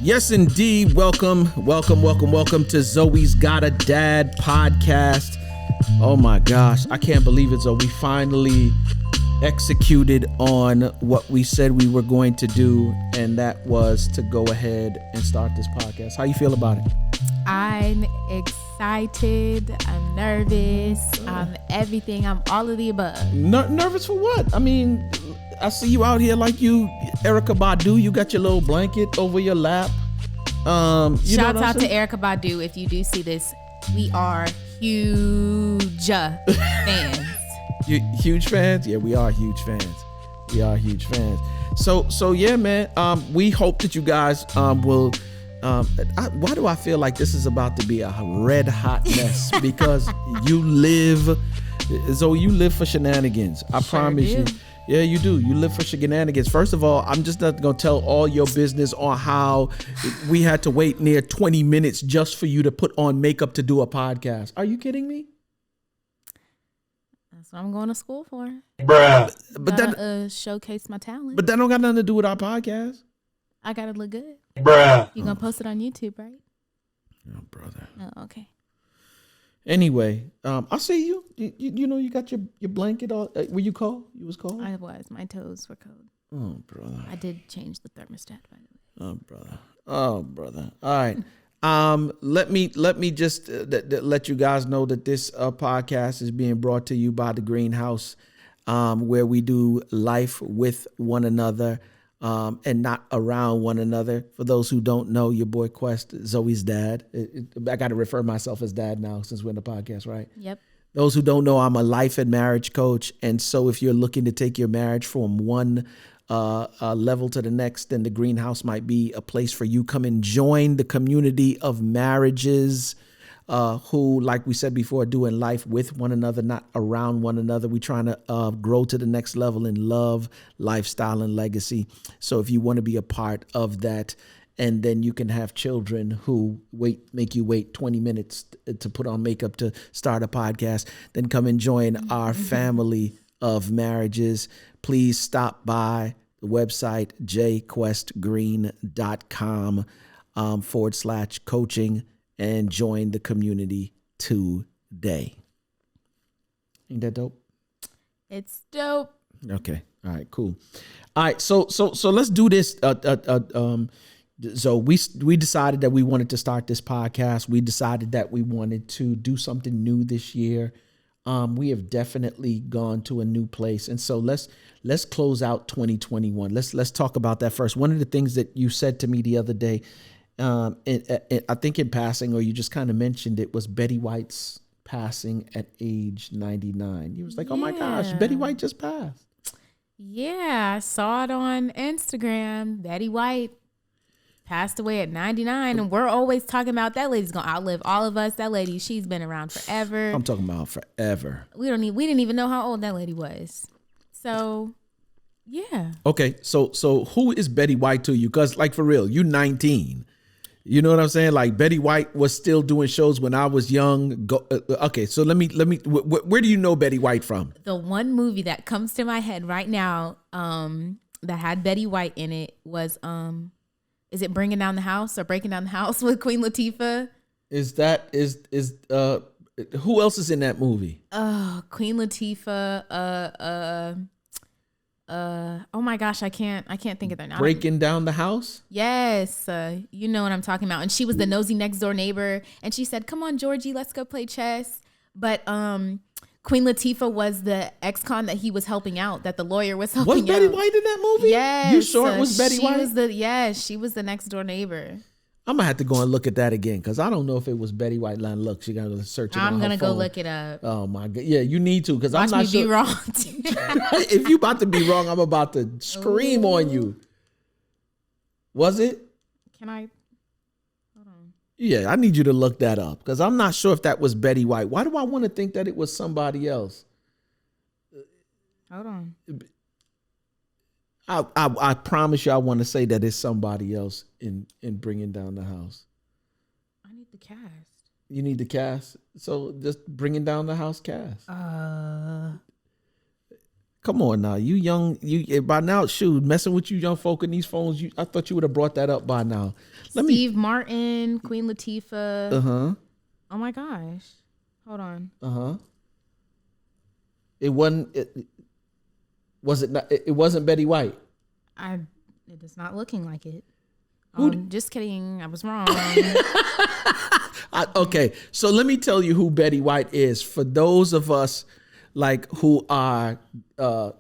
Yes, indeed. Welcome to Zoey's Got a Dad podcast. Oh my gosh, I can't believe it. So we finally executed on what we said we were going to do, and that was to go ahead and start this podcast. How you feel about it? I'm excited. I'm nervous. I'm everything. I'm all of the above. Nervous for what? I mean, I see you out here like you, Erykah Badu. You got your little blanket over your lap. Shout out to Erykah Badu. If you do see this, we are huge fans. You huge fans? Yeah, we are huge fans. So yeah, man. We hope that you guys will. Why do I feel like this is about to be a red hot mess? Because you live for shenanigans. I promise you. Yeah, you do. You live for shenanigans. First of all, I'm just not going to tell all your business on how we had to wait near 20 minutes just for you to put on makeup to do a podcast. Are you kidding me? That's what I'm going to school for. Bruh. But that showcase my talent. But that don't got nothing to do with our podcast. I got to look good. Bruh. You going to post it on YouTube, right? Oh, brother. Oh, okay. Anyway, I see you. You know, you got your blanket on. Were you cold? You was cold? I was. My toes were cold. Oh, brother. I did change the thermostat, by the way. Oh, brother. All right. Let me just let you guys know that this podcast is being brought to you by the Greenhouse, where we do life with one another. And not around one another. For those who don't know, your boy Quest, Zoey's dad. I got to refer myself as dad now since we're in the podcast, right? Yep. Those who don't know, I'm a life and marriage coach. And so if you're looking to take your marriage from one level to the next, then the Greenhouse might be a place for you. Come and join the community of marriages who, like we said before, doing life with one another, not around one another. We're trying to grow to the next level in love, lifestyle, and legacy. So if you want to be a part of that, and then you can have children who make you wait 20 minutes to put on makeup to start a podcast, then come and join our family of marriages. Please stop by the website, Jquest.green.com /coaching. And join the community today. Ain't that dope? It's dope. Okay. All right. Cool. All right. So let's do this. So we decided that we wanted to start this podcast. We decided that we wanted to do something new this year. We have definitely gone to a new place, and so let's close out 2021. Let's talk about that first. One of the things that you said to me the other day. I think in passing, or you just kind of mentioned it, was Betty White's passing at age 99. You was like, oh my gosh, Betty White just passed. Yeah, I saw it on Instagram. Betty White passed away at 99, and we're always talking about that lady's gonna outlive all of us. That lady, she's been around forever. I'm talking about forever. We didn't even know how old that lady was. So yeah. Okay, so who is Betty White to you? Because like for real, you 19. You know what I'm saying? Like Betty White was still doing shows when I was young. Okay, so let me. Where do you know Betty White from? The one movie that comes to my head right now, that had Betty White in it was, is it Bringing Down the House or Breaking Down the House with Queen Latifah? Who else is in that movie? Queen Latifah. Oh my gosh, I can't think of their name. Breaking Down the House? Yes, you know what I'm talking about. And she was the nosy next door neighbor, and she said, "Come on, Georgie, let's go play chess." But Queen Latifah was the ex-con that he was helping out, that the lawyer was helping out. Was Betty White in that movie? Yes. You sure it was Betty White? She was the next door neighbor. I'm gonna have to go and look at that again because I don't know if it was Betty White. Look, she got to search it. I'm gonna go phone. Look it up. Oh my god, yeah, you need to because I'm not sure. Be wrong. If you about to be wrong, I'm about to scream on you. Was it? Can I? Hold on. Yeah, I need you to look that up because I'm not sure if that was Betty White. Why do I want to think that it was somebody else? Hold on. I promise you, I want to say that it's somebody else in Bringing Down the House. I need the cast. You need the cast, so just Bringing Down the House cast. Come on now, you young, you by now, shoot, messing with you young folk in these phones. I thought you would have brought that up by now. Steve Martin, Queen Latifah. Oh my gosh, hold on. It wasn't. It wasn't Betty White. It is not looking like it. Just kidding. I was wrong. Okay, so let me tell you who Betty White is. For those of us like who are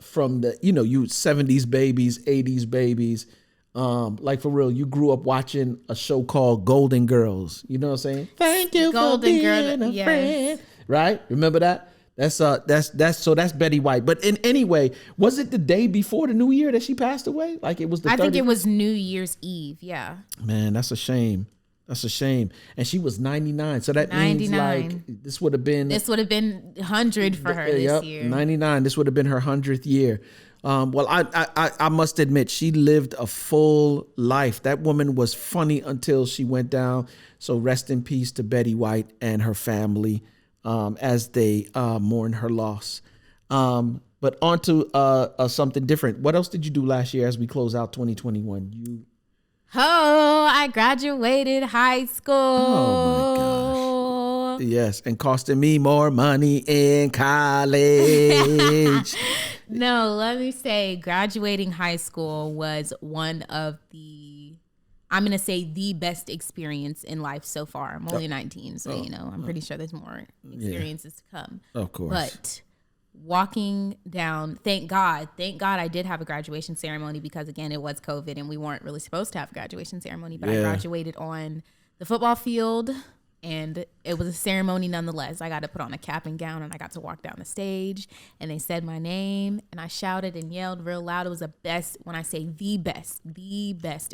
from the, you 70s babies, 80s babies, like for real, you grew up watching a show called Golden Girls. You know what I'm saying? Thank you Golden for being Girl, a friend. Right? Remember that? That's Betty White. But anyway, was it the day before the New Year that she passed away? Like it was the 30th? I think it was New Year's Eve. Yeah. Man, that's a shame. That's a shame. And she was 99. So that 99. Means like this would have been 100 for her this year. 99. This would have been her 100th year. Well, I must admit, she lived a full life. That woman was funny until she went down. So rest in peace to Betty White and her family as they mourn her loss. But on to something different. What else did you do last year as we close out 2021? I graduated high school. Oh my gosh. Yes, and costing me more money in college. No, let me say graduating high school was one of the, I'm going to say the best experience in life so far. I'm only 19, so I'm pretty sure there's more experiences to come. Of course. But walking down, thank God I did have a graduation ceremony because again, it was COVID and we weren't really supposed to have a graduation ceremony, but I graduated on the football field and it was a ceremony nonetheless. I got to put on a cap and gown and I got to walk down the stage and they said my name and I shouted and yelled real loud. It was when I say the best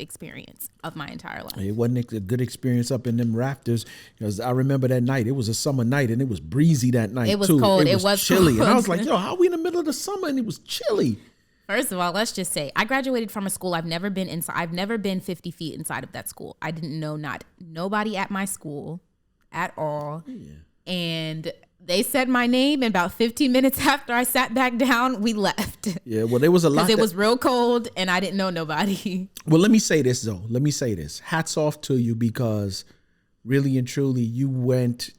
experience of my entire life. It wasn't a good experience up in them rafters because I remember that night. It was a summer night and it was breezy that night. It was too. cold. It was chilly. Cold. And I was like, how are we in the middle of the summer and it was chilly? First of all, let's just say I graduated from a school I've never been inside. I've never been 50 feet inside of that school. I didn't know nobody at my school at all. Yeah. And they said my name and about 15 minutes after I sat back down, we left. Yeah, well, there was a lot. Because it was real cold and I didn't know nobody. Well, let me say this, though. Hats off to you because really and truly you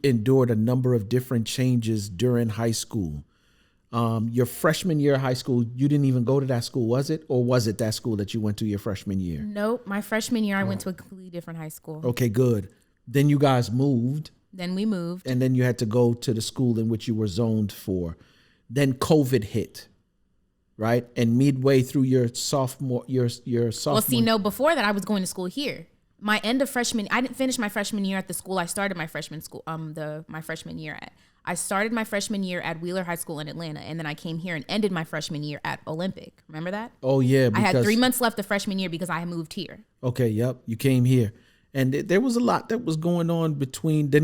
endured a number of different changes during high school. Your freshman year of high school, you didn't even go to that school, was it? Or was it that school that you went to your freshman year? Nope. My freshman year, I went to a completely different high school. Okay, good. Then you guys moved. Then we moved. And then you had to go to the school in which you were zoned for. Then COVID hit, right? And midway through your sophomore. Well, see, no, before that I was going to school here. My end of freshman, I didn't finish my freshman year at the school I started my freshman school, my freshman year at. I started my freshman year at Wheeler High School in Atlanta, and then I came here and ended my freshman year at Olympic. Remember that? Oh, yeah. I had 3 months left of freshman year because I had moved here. Okay, yep. You came here. And there was a lot that was going on then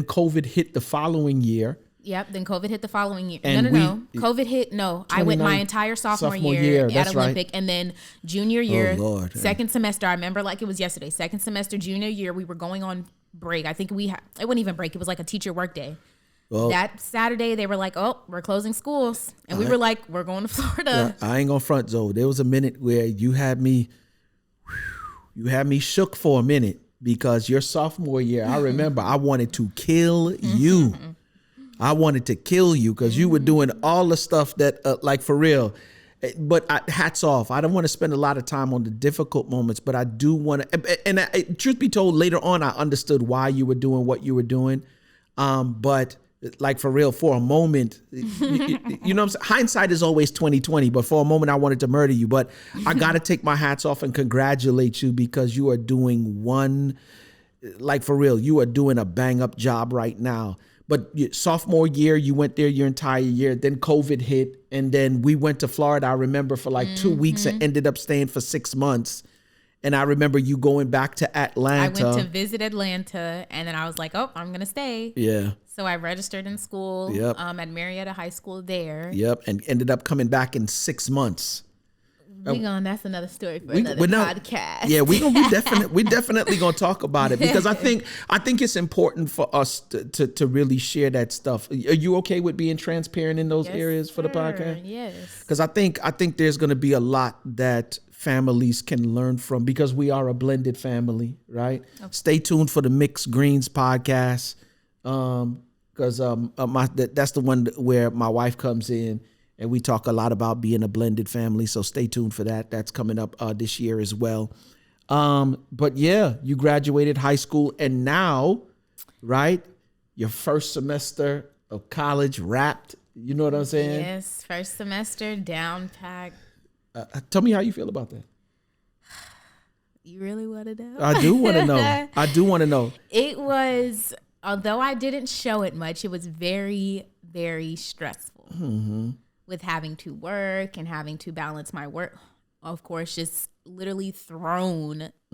COVID hit the following year. Yep, then COVID hit the following year. No. COVID hit, I went my entire sophomore year at Olympic. Right. And then junior year, second semester, I remember like it was yesterday, second semester, junior year, we were going on break. I think it wasn't even break. It was like a teacher work day. Well, that Saturday, they were like, we're closing schools. And we were like, we're going to Florida. Yeah, I ain't gonna front, Zoe. There was a minute where you had me shook for a minute. Because your sophomore year, I remember I wanted to kill you. I wanted to kill you because you were doing all the stuff that, like for real. But hats off. I don't want to spend a lot of time on the difficult moments, but I do want to. And truth be told, later on, I understood why you were doing what you were doing. But like for real, for a moment, you know what I'm saying? Hindsight is always 20/20, but for a moment I wanted to murder you. But I got to take my hats off and congratulate you because you are doing like for real, you are doing a bang up job right now. But sophomore year, you went there your entire year. Then COVID hit. And then we went to Florida, I remember, for like 2 weeks and ended up staying for 6 months. And I remember you going back to Atlanta. I went to visit Atlanta and then I was like, I'm going to stay. Yeah. So I registered in school at Marietta High School there. Yep. And ended up coming back in 6 months. That's another story for another podcast. Yeah, we definitely gonna talk about it, because I think it's important for us to really share that stuff. Are you okay with being transparent in those areas for the podcast? Yes. Because I think there's gonna be a lot that families can learn from, because we are a blended family, right? Okay. Stay tuned for the Mixed Greens podcast, because that's the one where my wife comes in. And we talk a lot about being a blended family. So stay tuned for that. That's coming up this year as well. But yeah, you graduated high school, and now, right, your first semester of college wrapped. You know what I'm saying? Yes, first semester down packed. Tell me how you feel about that. You really want to know? I do want to know. It was, although I didn't show it much, it was very, very stressful. Mm-hmm. With having to work and having to balance my work, of course, just literally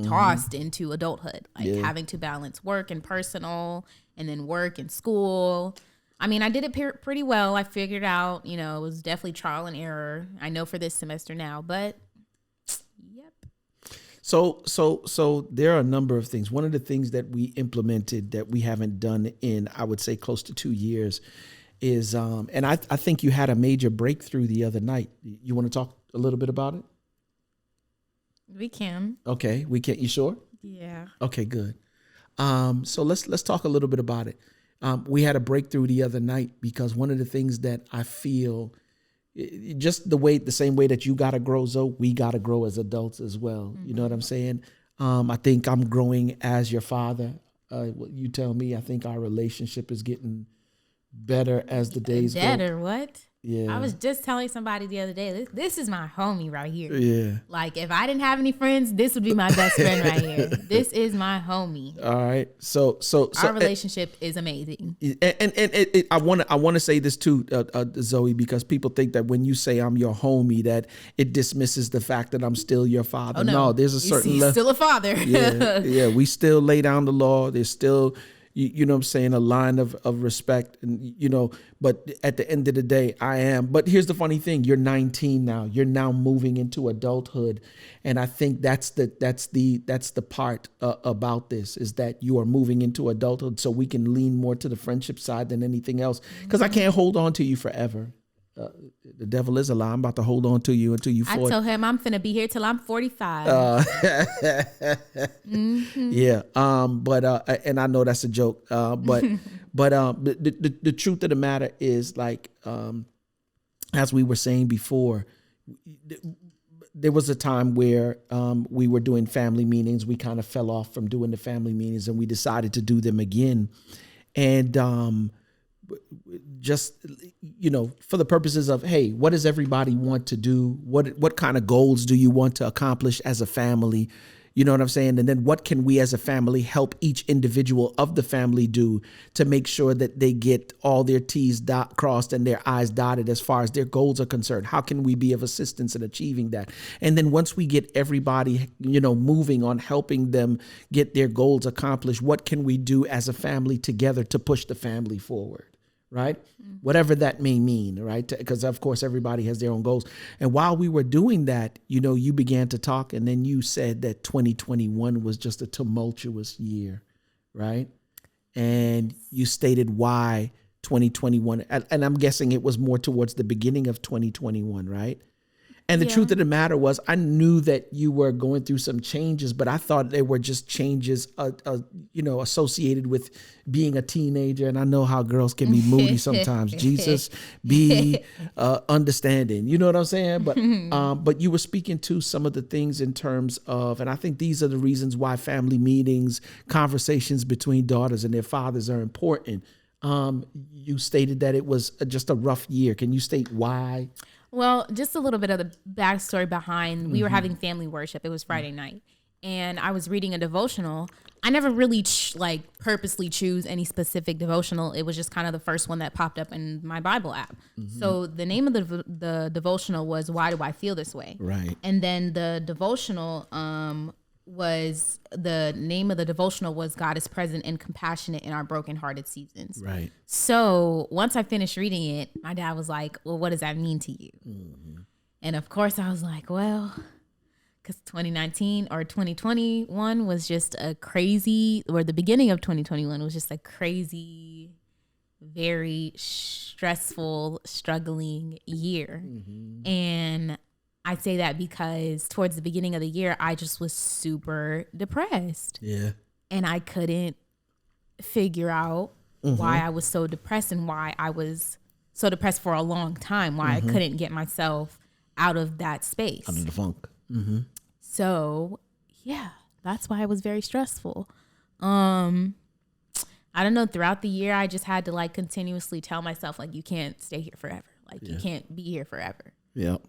tossed into adulthood, like having to balance work and personal, and then work and school. I mean, I did it pretty well. I figured out, it was definitely trial and error. I know for this semester now, but yep. So there are a number of things. One of the things that we implemented that we haven't done in, I would say, close to 2 years is, and I think you had a major breakthrough the other night. You want to talk a little bit about it? We can. Okay, we can. You sure? Yeah. Okay, good. So let's talk a little bit about it. We had a breakthrough the other night, because one of the things that I feel, just the same way that you got to grow, Zoe, we got to grow as adults as well. Mm-hmm. You know what I'm saying? I think I'm growing as your father. You tell me. I think our relationship is getting better as the days go. Better, what? Yeah. I was just telling somebody the other day, this is my homie right here. Yeah. Like, if I didn't have any friends, this would be my best friend right here. This is my homie. All right. So our relationship is amazing. And I want to say this too, Zoe, because people think that when you say I'm your homie, that it dismisses the fact that I'm still your father. Oh, no, there's a certain he's still a father. Yeah. We still lay down the law. There's still, you know what I'm saying, a line of respect, and but at the end of the day, I am. But here's the funny thing: you're 19 now. You're now moving into adulthood, and I think that's the part about this, is that you are moving into adulthood, so we can lean more to the friendship side than anything else. Because I can't hold on to you forever. The devil is a lie. I'm about to hold on to you until you 40. I told him I'm finna be here till I'm 45. Mm-hmm. Yeah. But and I know that's a joke. But the truth of the matter is, like, as we were saying before, there was a time where we were doing family meetings. We kind of fell off from doing the family meetings, and we decided to do them again. And just, for the purposes of, hey, what does everybody want to do? What kind of goals do you want to accomplish as a family? You know what I'm saying? And then what can we as a family help each individual of the family do to make sure that they get all their T's crossed and their I's dotted as far as their goals are concerned? How can we be of assistance in achieving that? And then once we get everybody, moving on helping them get their goals accomplished, what can we do as a family together to push the family forward? Right? Mm-hmm. Whatever that may mean, right? Because of course, everybody has their own goals. And while we were doing that, you began to talk, and then you said that 2021 was just a tumultuous year, right? And you stated why 2021, and I'm guessing it was more towards the beginning of 2021, right? And the truth of the matter was, I knew that you were going through some changes, but I thought they were just changes, associated with being a teenager. And I know how girls can be moody sometimes. Jesus, be understanding. You know what I'm saying? But you were speaking to some of the things in terms of, and I think these are the reasons why family meetings, conversations between daughters and their fathers are important. You stated that it was just a rough year. Can you state why? Well, just a little bit of the backstory behind, we were having family worship. It was Friday night, and I was reading a devotional. I never really purposely choose any specific devotional. It was just kind of the first one that popped up in my Bible app. Mm-hmm. So the name of the devotional was "Why Do I Feel This Way?" Right. And then the devotional was God is present and compassionate in our brokenhearted seasons. Right. So once I finished reading it, my dad was like, well, what does that mean to you? Mm-hmm. And of course I was like, well, because 2019 or 2021 was just a crazy, or the beginning of 2021 was just a crazy, very stressful, struggling year. Mm-hmm. And I say that because towards the beginning of the year, I just was super depressed. Yeah. And I couldn't figure out why I was so depressed and why I was so depressed for a long time, why I couldn't get myself out of that space. Out of the funk. So, yeah, that's why it was very stressful. I don't know. Throughout the year, I just had to like continuously tell myself, like, you can't stay here forever. Like, you can't be here forever. Yep.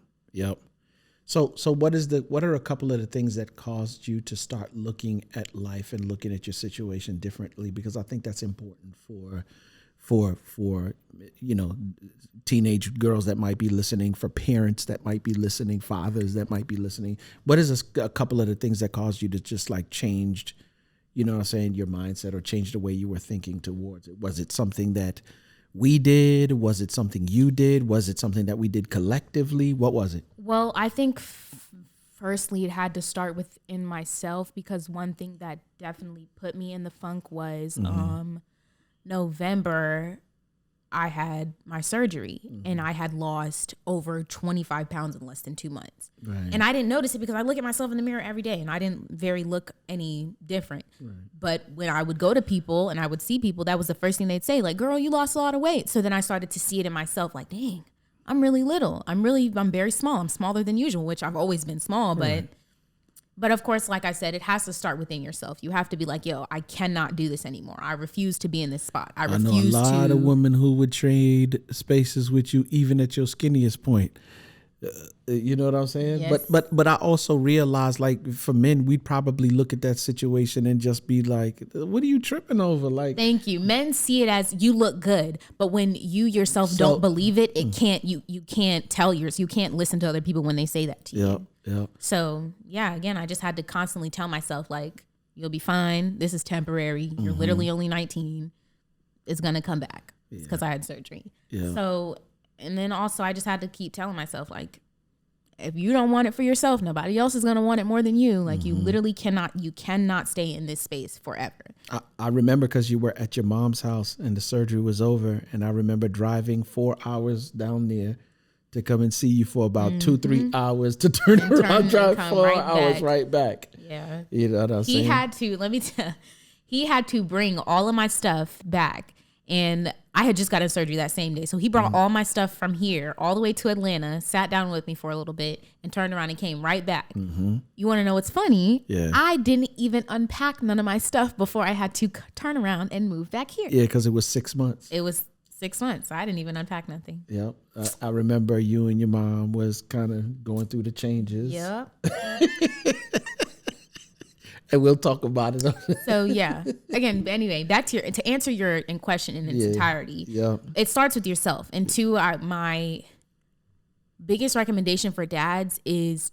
So what are a couple of the things that caused you to start looking at life and looking at your situation differently? Because I think that's important for teenage girls that might be listening, for parents that might be listening, fathers that might be listening. What is a couple of the things that caused you to just like change, your mindset or change the way you were thinking towards it? Was it something that we did? Was it something you did? Was it something that we did collectively? What was it? Well, I think firstly it had to start within myself, because one thing that definitely put me in the funk was November, I had my surgery and I had lost over 25 pounds in less than 2 months. Right. And I didn't notice it because I look at myself in the mirror every day and I didn't look any different. Right. But when I would go to people and I would see people, that was the first thing they'd say, like, girl, you lost a lot of weight. So then I started to see it in myself, like, dang, I'm really little. I'm very small. I'm smaller than usual, which I've always been small, But of course, like I said, it has to start within yourself. You have to be like, yo, I cannot do this anymore. I refuse to be in this spot. I know a lot of women who would trade spaces with you, even at your skinniest point. You know what I'm saying? Yes. But I also realize, like, for men, we'd probably look at that situation and just be like, what are you tripping over? Like, thank you. Men see it as you look good, but when you yourself don't believe it, you can't tell yours. You can't listen to other people when they say that to you. Yeah. So yeah, again, I just had to constantly tell myself, like, you'll be fine. This is temporary. You're literally only 19. It's gonna come back. It's because I had surgery. Yeah. So, and then also I just had to keep telling myself, like, if you don't want it for yourself, nobody else is going to want it more than you. Like, you literally cannot stay in this space forever. I remember because you were at your mom's house and the surgery was over. And I remember driving 4 hours down there to come and see you for about 2-3 hours to turn around, drive 4 hours right back. Yeah. You know what I'm saying? He had to bring all of my stuff back. And I had just gotten surgery that same day. So he brought all my stuff from here all the way to Atlanta, sat down with me for a little bit, and turned around and came right back. You want to know what's funny? Yeah. I didn't even unpack none of my stuff before I had to turn around and move back here. Yeah, because it was 6 months. It was 6 months. I didn't even unpack nothing. Yep. I remember you and your mom was kind of going through the changes. Yep. And we'll talk about it. So yeah, again, anyway, back to answer your question in its entirety. Yeah, it starts with yourself. And two, my biggest recommendation for dads is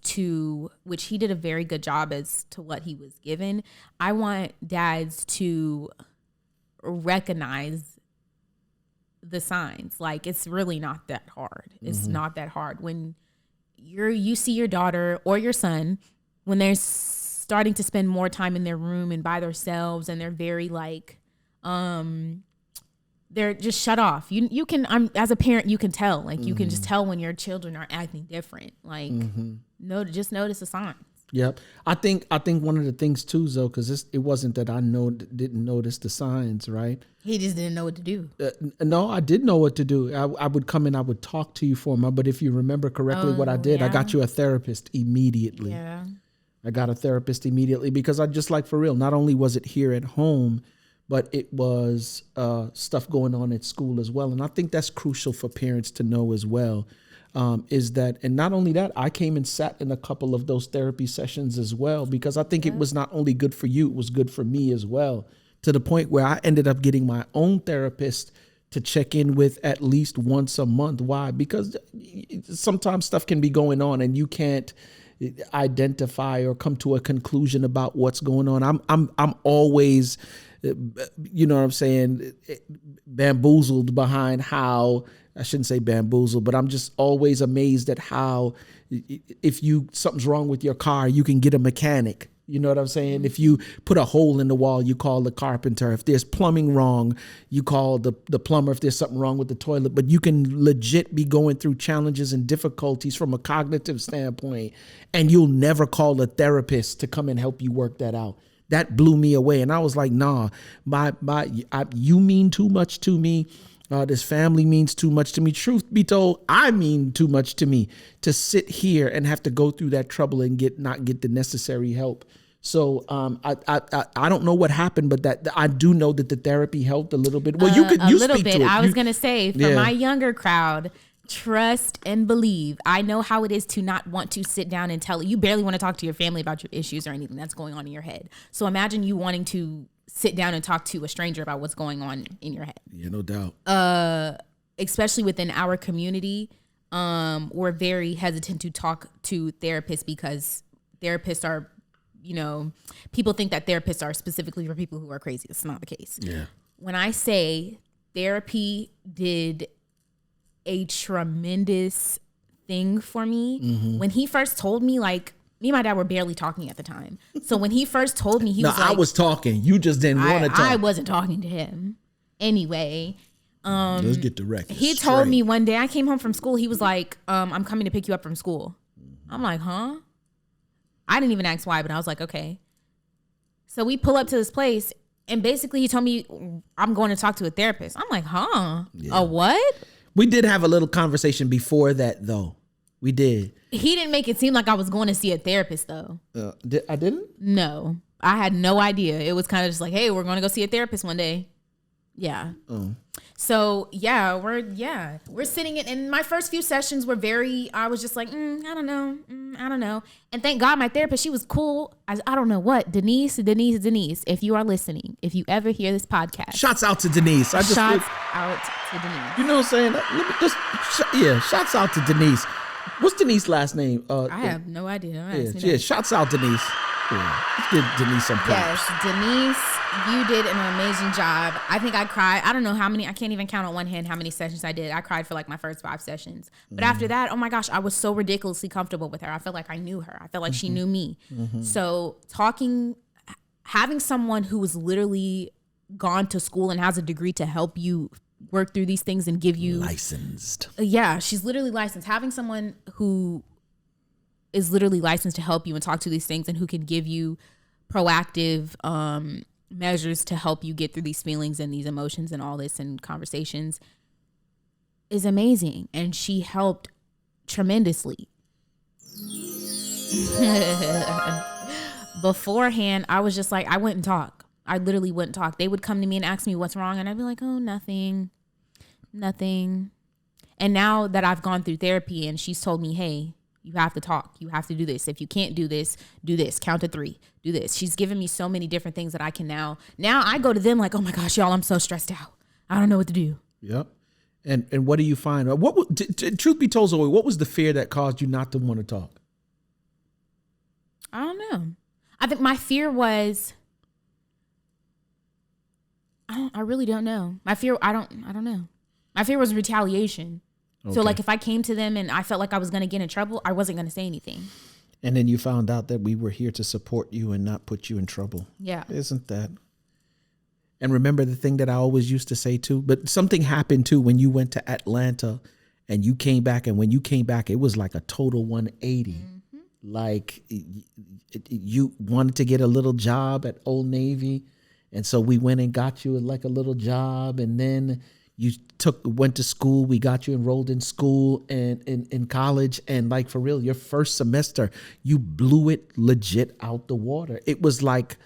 which he did a very good job as to what he was given. I want dads to recognize the signs. Like, it's really not that hard. It's not that hard when you see your daughter or your son when they're starting to spend more time in their room and by themselves, and they're very like, they're just shut off. You can, as a parent, you can tell, like, you can just tell when your children are acting different. Like, just notice the signs. Yep. I think one of the things too, Zoe, because it wasn't that I didn't notice the signs, right? He just didn't know what to do. No, I did know what to do. I would come in, I would talk to you for a month, but if you remember correctly what I did, I got you a therapist immediately. Yeah. I got a therapist immediately because I just, like, for real, not only was it here at home, but it was stuff going on at school as well. And I think that's crucial for parents to know as well, is that, and not only that, I came and sat in a couple of those therapy sessions as well, because I think it was not only good for you, it was good for me as well, to the point where I ended up getting my own therapist to check in with at least once a month. Why? Because sometimes stuff can be going on and you can't identify or come to a conclusion about what's going on. I'm always, you know what I'm saying, bamboozled behind how I shouldn't say bamboozled, but I'm just always amazed at how if something's wrong with your car, you can get a mechanic. You know what I'm saying? If you put a hole in the wall, you call the carpenter. If there's plumbing wrong, you call the plumber. If there's something wrong with the toilet, but you can legit be going through challenges and difficulties from a cognitive standpoint, and you'll never call a therapist to come and help you work that out. That blew me away. And I was like, nah, you mean too much to me. This family means too much to me. Truth be told, I mean too much to me to sit here and have to go through that trouble and not get the necessary help. So I don't know what happened, but that I do know that the therapy helped a little bit. Well, you little bit. I was gonna say for my younger crowd, trust and believe. I know how it is to not want to sit down and tell you barely want to talk to your family about your issues or anything that's going on in your head. So imagine you wanting to sit down and talk to a stranger about what's going on in your head. Yeah, no doubt. Especially within our community, we're very hesitant to talk to therapists because therapists are, people think that therapists are specifically for people who are crazy. That's not the case. Yeah. When I say therapy did a tremendous thing for me, when he first told me, like, me and my dad were barely talking at the time. So when he first told me, I was talking. You just didn't want to talk. I wasn't talking to him. Anyway. Let's get direct. He told me one day, I came home from school. He was like, I'm coming to pick you up from school. I'm like, huh? I didn't even ask why, but I was like, okay. So we pull up to this place, and basically he told me I'm going to talk to a therapist. I'm like, huh? Yeah. A what? We did have a little conversation before that, though. We did. He didn't make it seem like I was going to see a therapist, though. I didn't? No. I had no idea. It was kind of just like, hey, we're going to go see a therapist one day. Yeah. Oh. So, yeah, we're sitting in my first few sessions were I was just like, I don't know. And thank God my therapist, she was cool. I don't know what. Denise, if you are listening, if you ever hear this podcast. Shouts out to Denise. Shouts out to Denise. You know what I'm saying? Shouts out to Denise. What's Denise's last name? I have no idea. Shouts out Denise. Yeah, let's give Denise some props. Yes, Denise, you did an amazing job. I think I cried. I don't know how many. I can't even count on one hand how many sessions I did. I cried for like my first 5 sessions. But after that, oh my gosh, I was so ridiculously comfortable with her. I felt like I knew her. I felt like she knew me. So having someone who was literally gone to school and has a degree to help you work through these things and give you licensed. Yeah, she's literally licensed. Having someone who is literally licensed to help you and talk to these things and who can give you proactive measures to help you get through these feelings and these emotions and all this and conversations is amazing. And she helped tremendously. Beforehand, I was just like, I wouldn't talk. I literally wouldn't talk. They would come to me and ask me what's wrong. And I'd be like, oh, nothing. And now that I've gone through therapy and she's told me, hey, you have to talk. You have to do this. If you can't do this, count to 3, do this. She's given me so many different things that I can now I go to them like, oh my gosh, y'all, I'm so stressed out. I don't know what to do. Yep. And what do you find? Truth be told, Zoe, what was the fear that caused you not to want to talk? I don't know. I think my fear was, I really don't know. My fear, I don't know. My fear was retaliation. Okay. So like if I came to them and I felt like I was going to get in trouble, I wasn't going to say anything. And then you found out that we were here to support you and not put you in trouble. Yeah. Isn't that? And remember the thing that I always used to say too, but something happened too when you went to Atlanta and you came back. And when you came back, it was like a total 180. Mm-hmm. Like you wanted to get a little job at Old Navy. And so we went and got you like a little job. And then you went to school. We got you enrolled in school and in college. And like, for real, your first semester, you blew it legit out the water. It was like,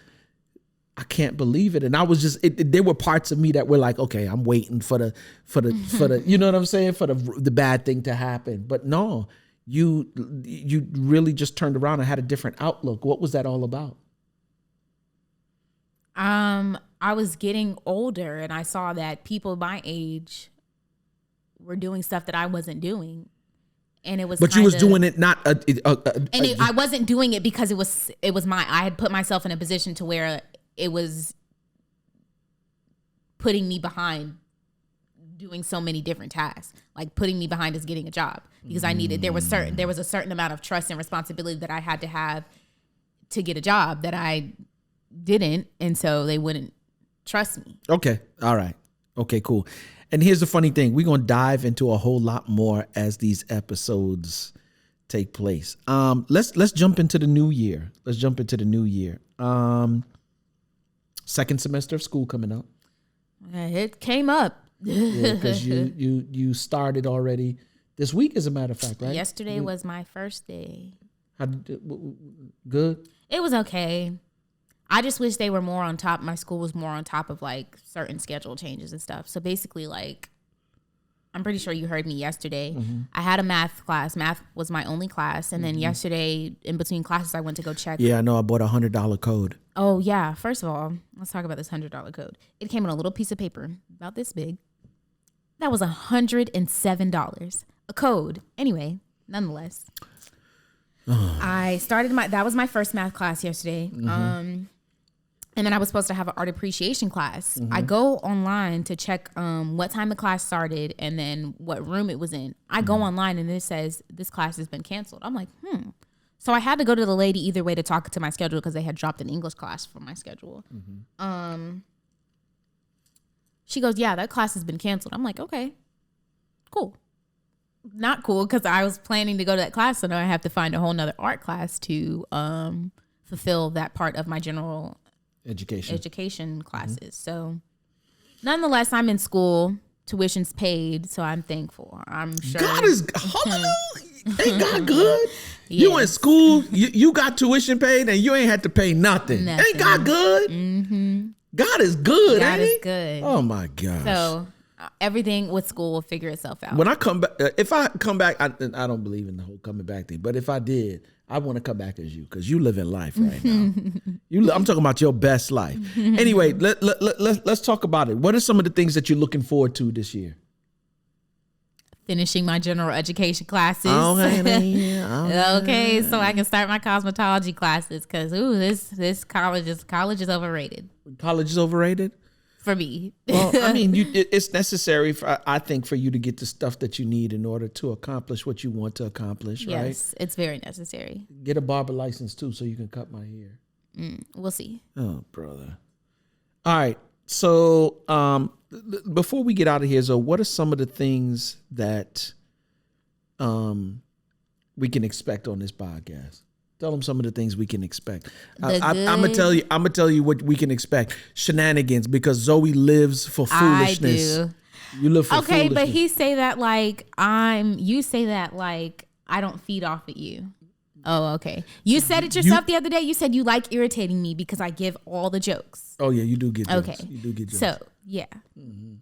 I can't believe it. And I was just, there were parts of me that were like, okay, I'm waiting for the, you know what I'm saying? For the bad thing to happen. But no, you really just turned around and had a different outlook. What was that all about? I was getting older and I saw that people my age were doing stuff that I wasn't doing. And it was, but you was doing it not, I wasn't doing it because I had put myself in a position to where it was putting me behind doing so many different tasks. Like putting me behind is getting a job because there was a certain amount of trust and responsibility that I had to have to get a job that I didn't, and so they wouldn't trust me. Okay. All right. Okay, cool. And here's the funny thing. We're going to dive into a whole lot more as these episodes take place. Let's jump into the new year. Second semester of school coming up. It came up. Yeah, because you started already this week, as a matter of fact, right? Yesterday was my first day. Good? It was okay. I just wish they were more on top. My school was more on top of like certain schedule changes and stuff. So basically, like, I'm pretty sure you heard me yesterday. Mm-hmm. I had a math class. Math was my only class. And then yesterday, in between classes, I went to go check. Yeah, I know. I bought a $100 code. Oh, yeah. First of all, let's talk about this $100 code. It came in a little piece of paper about this big. That was $107. A code. Anyway, nonetheless. That was my first math class yesterday. Mm-hmm. And then I was supposed to have an art appreciation class. Mm-hmm. I go online to check what time the class started and then what room it was in. I go online and it says this class has been canceled. I'm like, So I had to go to the lady either way to talk to my schedule because they had dropped an English class from my schedule. Mm-hmm. She goes, yeah, that class has been canceled. I'm like, okay, cool. Not cool because I was planning to go to that class, so now I have to find a whole nother art class to fulfill that part of my general education classes. Mm-hmm. So nonetheless, I'm in school. Tuition's paid, so I'm thankful. I'm sure God is ain't God good? Yes. You in school, you got tuition paid, and you ain't had to pay nothing. Ain't God good? Mm-hmm. God is good. God is good. Oh my gosh. So everything with school will figure itself out. When I come back, if I come back, I don't believe in the whole coming back thing. But if I did, I want to come back as you because you live in life right now. I'm talking about your best life. Anyway, let's talk about it. What are some of the things that you're looking forward to this year? Finishing my general education classes. Okay, okay, so I can start my cosmetology classes because this college is overrated. College is overrated? For me. Well, I mean, it's necessary, I think, for you to get the stuff that you need in order to accomplish what you want to accomplish, right? Yes, it's very necessary. Get a barber license, too, so you can cut my hair. We'll see. Oh, brother. All right. So before we get out of here, so what are some of the things that we can expect on this podcast? Tell them some of the things we can expect. I'm gonna tell you what we can expect. Shenanigans, because Zoe lives for foolishness. I do. You live for foolishness. Okay, but you say that like I don't feed off at you. Oh, okay. You said it yourself the other day. You said you like irritating me because I give all the jokes. Oh yeah, you do get jokes. Okay. You do get jokes. So yeah,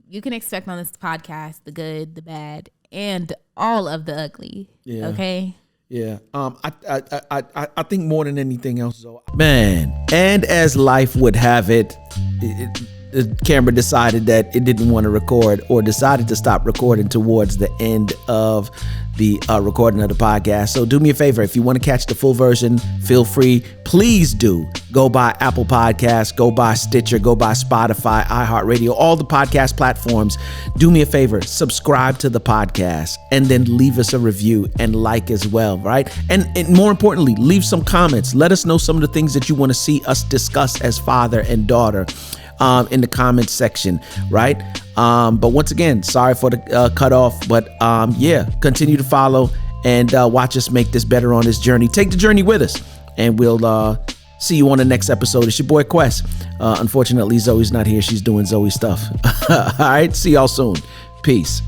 you can expect on this podcast the good, the bad, and all of the ugly. Yeah. Okay. Yeah. I think more than anything else, though, man. And as life would have it, the camera decided that it didn't want to record, or decided to stop recording towards the end of the recording of the podcast. So do me a favor, if you want to catch the full version, feel free. Please do go by Apple Podcasts, go by Stitcher, go by Spotify, iHeartRadio, all the podcast platforms. Do me a favor, subscribe to the podcast, and then leave us a review and like as well, right? And more importantly, leave some comments. Let us know some of the things that you want to see us discuss as father and daughter in the comments section, right? But once again, sorry for the cutoff, but yeah, continue to follow and watch us make this better on this journey. Take the journey with us, and we'll see you on the next episode. It's your boy Quest. Unfortunately, Zoe's not here. She's doing Zoe stuff. All right, see y'all soon. Peace.